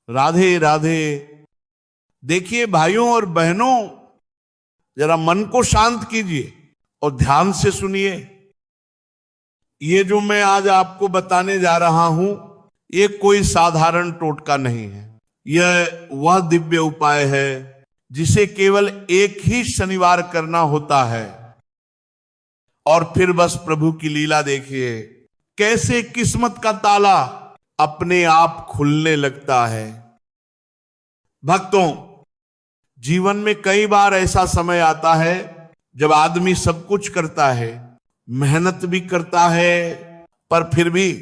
राधे राधे। देखिए भाइयों और बहनों, जरा मन को शांत कीजिए और ध्यान से सुनिए। ये जो मैं आज आपको बताने जा रहा हूं, ये कोई साधारण टोटका नहीं है। यह वह दिव्य उपाय है जिसे केवल एक ही शनिवार करना होता है, और फिर बस प्रभु की लीला देखिए, कैसे किस्मत का ताला अपने आप खुलने लगता है। भक्तों, जीवन में कई बार ऐसा समय आता है जब आदमी सब कुछ करता है, मेहनत भी करता है, पर फिर भी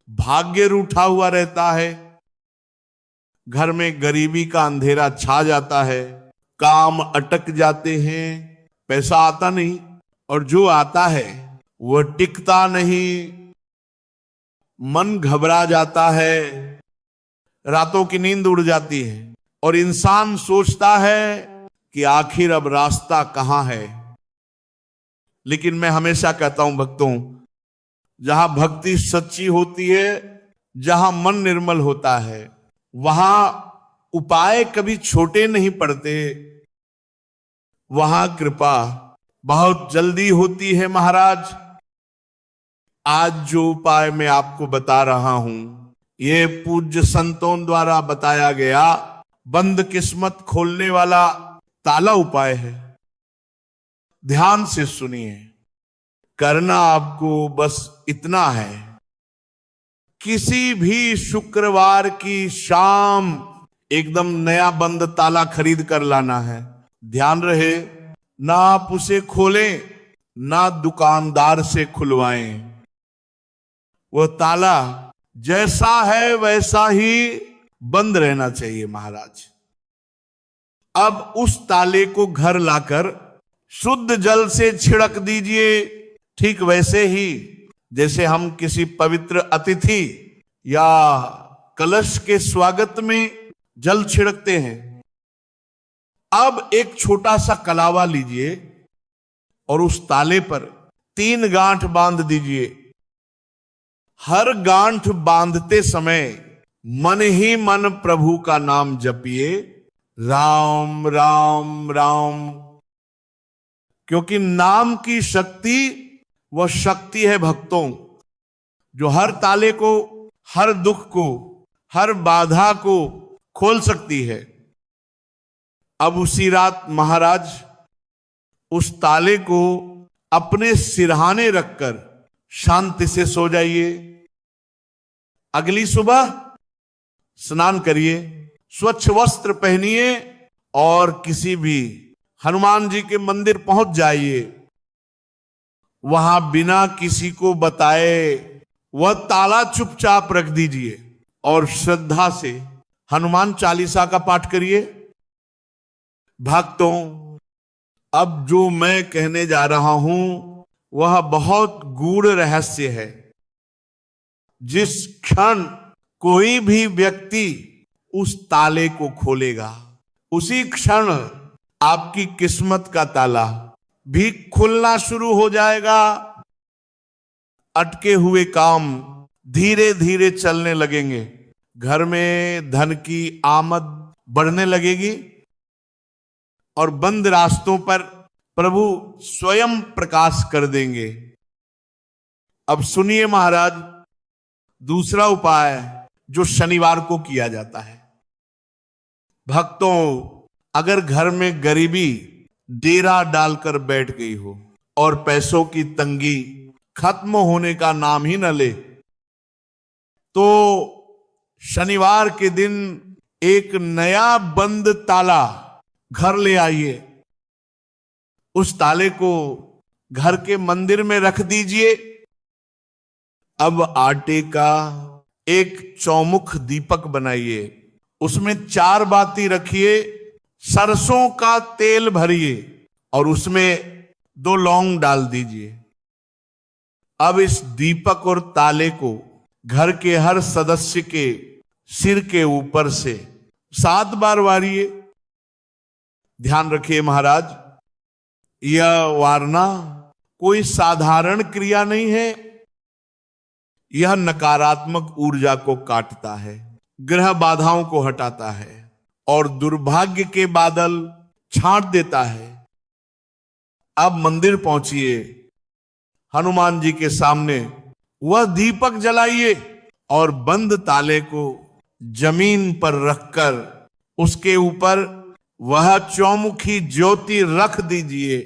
भाग्य रूठा हुआ रहता है। घर में गरीबी का अंधेरा छा जाता है, काम अटक जाते हैं, पैसा आता नहीं, और जो आता है वह टिकता नहीं। मन घबरा जाता है, रातों की नींद उड़ जाती है, और इंसान सोचता है कि आखिर अब रास्ता कहां है। लेकिन मैं हमेशा कहता हूं भक्तों, जहां भक्ति सच्ची होती है, जहां मन निर्मल होता है, वहां उपाय कभी छोटे नहीं पड़ते, वहां कृपा बहुत जल्दी होती है। महाराज, आज जो उपाय मैं आपको बता रहा हूं, ये पूज्य संतों द्वारा बताया गया बंद किस्मत खोलने वाला ताला उपाय है। ध्यान से सुनिए। करना आपको बस इतना है, किसी भी शुक्रवार की शाम एकदम नया बंद ताला खरीद कर लाना है। ध्यान रहे, ना आप उसे खोलें, ना दुकानदार से खुलवाएं। वह ताला जैसा है वैसा ही बंद रहना चाहिए। महाराज, अब उस ताले को घर लाकर शुद्ध जल से छिड़क दीजिए, ठीक वैसे ही जैसे हम किसी पवित्र अतिथि या कलश के स्वागत में जल छिड़कते हैं। अब एक छोटा सा कलावा लीजिए और उस ताले पर 3 गांठ बांध दीजिए। हर गांठ बांधते समय मन ही मन प्रभु का नाम जपिए, राम राम राम। क्योंकि नाम की शक्ति वह शक्ति है भक्तों, जो हर ताले को, हर दुख को, हर बाधा को खोल सकती है। अब उसी रात महाराज उस ताले को अपने सिरहाने रखकर शांति से सो जाइए। अगली सुबह स्नान करिए, स्वच्छ वस्त्र पहनिए और किसी भी हनुमान जी के मंदिर पहुंच जाइए। वहां बिना किसी को बताए वह ताला चुपचाप रख दीजिए और श्रद्धा से हनुमान चालीसा का पाठ करिए। भक्तों, अब जो मैं कहने जा रहा हूं वह बहुत गूढ़ रहस्य है। जिस क्षण कोई भी व्यक्ति उस ताले को खोलेगा, उसी क्षण आपकी किस्मत का ताला भी खुलना शुरू हो जाएगा। अटके हुए काम धीरे धीरे चलने लगेंगे, घर में धन की आमद बढ़ने लगेगी और बंद रास्तों पर प्रभु स्वयं प्रकाश कर देंगे। अब सुनिए महाराज, दूसरा उपाय जो शनिवार को किया जाता है। भक्तों, अगर घर में गरीबी डेरा डालकर बैठ गई हो और पैसों की तंगी खत्म होने का नाम ही न ले, तो शनिवार के दिन एक नया बंद ताला घर ले आइए। उस ताले को घर के मंदिर में रख दीजिए। अब आटे का एक चौमुख दीपक बनाइए, उसमें 4 बाती रखिए, सरसों का तेल भरिए और उसमें 2 लौंग डाल दीजिए। अब इस दीपक और ताले को घर के हर सदस्य के सिर के ऊपर से 7 बार वारिए। ध्यान रखिए महाराज, यह वारना कोई साधारण क्रिया नहीं है, यह नकारात्मक ऊर्जा को काटता है। ग्रह बाधाओं को हटाता है और दुर्भाग्य के बादल छांट देता है। अब मंदिर पहुंचिए, हनुमान जी के सामने वह दीपक जलाइए और बंद ताले को जमीन पर रखकर उसके ऊपर वह चौमुखी ज्योति रख दीजिए।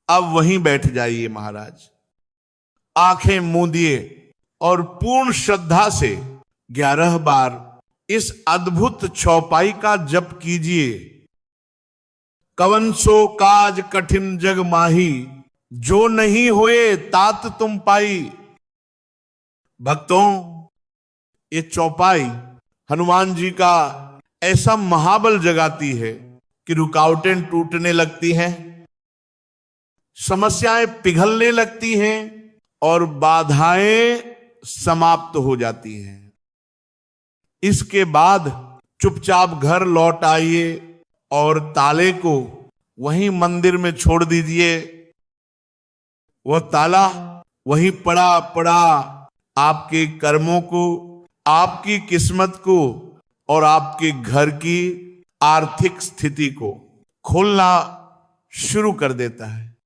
अब वहीं बैठ जाइए महाराज, आंखें मूंदिए और पूर्ण श्रद्धा से 11 बार इस अद्भुत चौपाई का जप कीजिए। कवन सो काज कठिन जग माही, जो नहीं होए तात तुम पाई। भक्तों, ये चौपाई हनुमान जी का ऐसा महाबल जगाती है कि रुकावटें टूटने लगती हैं, समस्याएं पिघलने लगती हैं और बाधाएं समाप्त हो जाती हैं। इसके बाद चुपचाप घर लौट आइए और ताले को वहीं मंदिर में छोड़ दीजिए। वह ताला वहीं पड़ा पड़ा आपके कर्मों को, आपकी किस्मत को और आपके घर की आर्थिक स्थिति को खोलना शुरू कर देता है।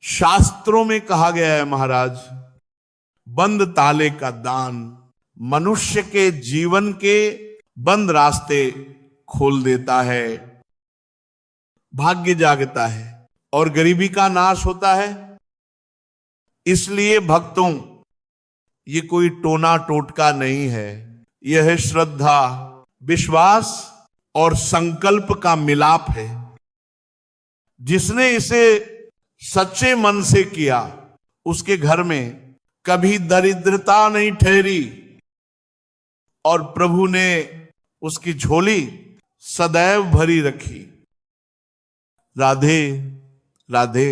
शास्त्रों में कहा गया है महाराज, बंद ताले का दान मनुष्य के जीवन के बंद रास्ते खोल देता है, भाग्य जागता है और गरीबी का नाश होता है। इसलिए भक्तों, ये कोई टोना टोटका नहीं है, यह है श्रद्धा, विश्वास और संकल्प का मिलाप है। जिसने इसे सच्चे मन से किया उसके घर में कभी दरिद्रता नहीं ठहरी और प्रभु ने उसकी झोली सदैव भरी रखी। राधे राधे।